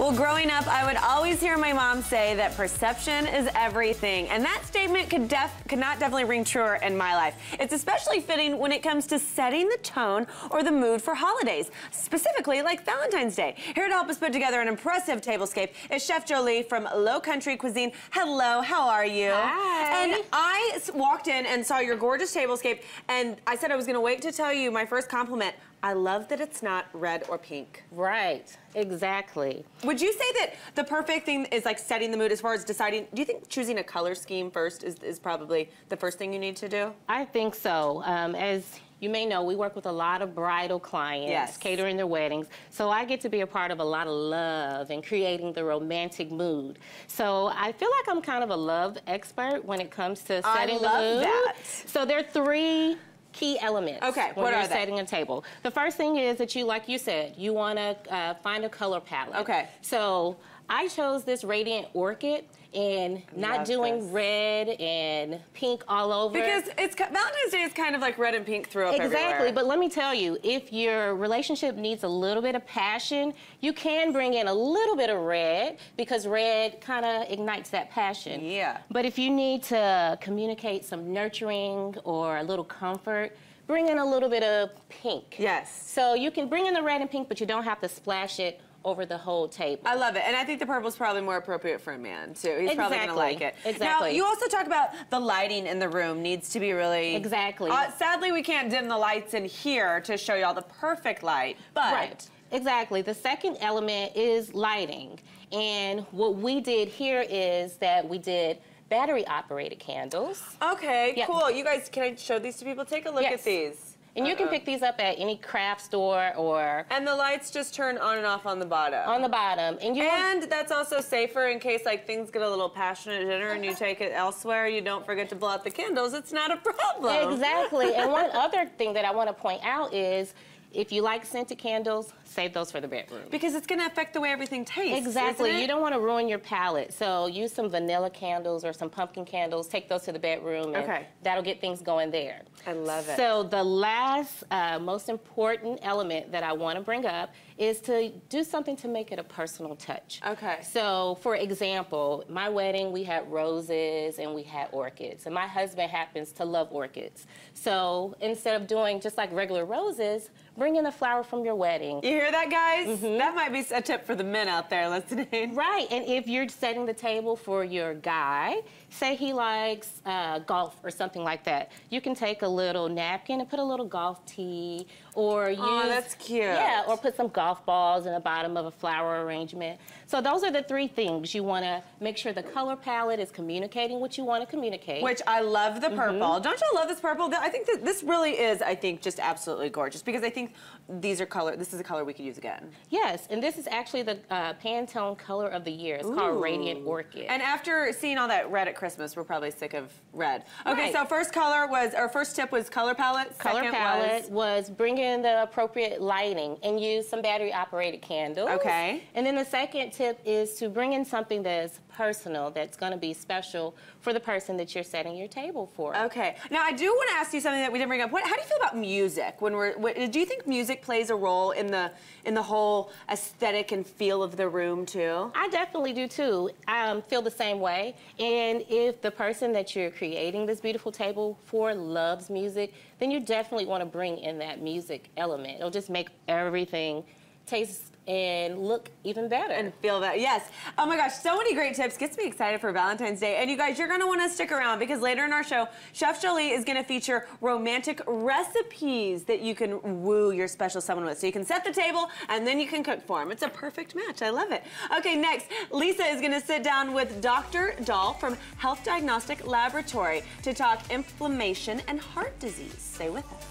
Well, growing up, I would always hear my mom say that perception is everything. And that statement could not definitely ring truer in my life. It's especially fitting when it comes to setting the tone or the mood for holidays, specifically like Valentine's Day. Here to help us put together an impressive tablescape is Chef Jolie from Low Country Cuisine. Hello, how are you? Hi. And I walked in and saw your gorgeous tablescape, and I said I was gonna wait to tell you my first compliment. I love that it's not red or pink. Right, exactly. Would you say that the perfect thing is like setting the mood as far as deciding, do you think choosing a color scheme first is probably the first thing you need to do? I think so. As you may know, we work with a lot of bridal clients, yes, catering their weddings. So I get to be a part of a lot of love and creating the romantic mood. So I feel like I'm kind of a love expert when it comes to setting the mood. I love that. So there are three key elements when you're setting a table. The first thing is that you, like you said, you want to find a color palette. Okay. So I chose this Radiant Orchid and not doing red and pink all over. Because Valentine's Day is kind of like red and pink through up Exactly, everywhere. but let me tell you, if your relationship needs a little bit of passion, you can bring in a little bit of red because red kind of ignites that passion. Yeah. But if you need to communicate some nurturing or a little comfort, bring in a little bit of pink. Yes. So you can bring in the red and pink, but you don't have to splash it over the whole table. I love it, and I think the purple's probably more appropriate for a man too. He's probably gonna like it. Exactly. Now, you also talk about the lighting in the room needs to be really... Exactly. Sadly, we can't dim the lights in here to show you all the perfect light, but... Right. Exactly. The second element is lighting, and what we did here is that we did battery-operated candles. Okay, Yep. cool. You guys, can I show these to people? Take a look at these. And you can pick these up at any craft store or... And the lights just turn on and off on the bottom. On the bottom. And that's also safer in case like things get a little passionate at dinner and you take it elsewhere, you don't forget to blow out the candles, it's not a problem. Exactly. And one other thing that I want to point out is if you like scented candles, save those for the bedroom. Because it's going to affect the way everything tastes. Exactly. You don't want to ruin your palette. So use some vanilla candles or some pumpkin candles. Take those to the bedroom, and that'll get things going there. I love it. So the last, most important element that I want to bring up is to do something to make it a personal touch. Okay. So, for example, my wedding, we had roses and we had orchids. And my husband happens to love orchids. So, instead of doing just like regular roses, bring in a flower from your wedding. You hear that, guys? That might be a tip for the men out there listening. Right, and if you're setting the table for your guy, say he likes golf or something like that, you can take a little napkin and put a little golf tee, or use... Oh, that's cute. Yeah, or put some golf balls in the bottom of a flower arrangement. So those are the three things. You want to make sure the color palette is communicating what you want to communicate. Which I love the purple. Don't y'all love this purple? I think that this really is, I think, just absolutely gorgeous because I think these are this is a color we could use again. Yes, and this is actually the Pantone color of the year. It's called Radiant Orchid. And after seeing all that red at Christmas, we're probably sick of red. Okay, so first tip was color palette. Color palette was bring in the appropriate lighting and use some battery-operated candles. Okay. And then the second tip is to bring in something that's personal, that's going to be special for the person that you're setting your table for. Okay. Now, I do want to ask you something that we didn't bring up. How do you feel about music? Do you think music plays a role in the whole aesthetic and feel of the room too? I definitely do too. I feel the same way. And if the person that you're creating this beautiful table for loves music, then you definitely want to bring in that music element. It'll just make everything taste and look even better. And feel that, yes. Oh my gosh, so many great tips. Gets me excited for Valentine's Day. And you guys, you're gonna wanna stick around because later in our show, Chef Jolie is gonna feature romantic recipes that you can woo your special someone with. So you can set the table and then you can cook for them. It's a perfect match, I love it. Okay, next, Lisa is gonna sit down with Dr. Dahl from Health Diagnostic Laboratory to talk inflammation and heart disease. Stay with us.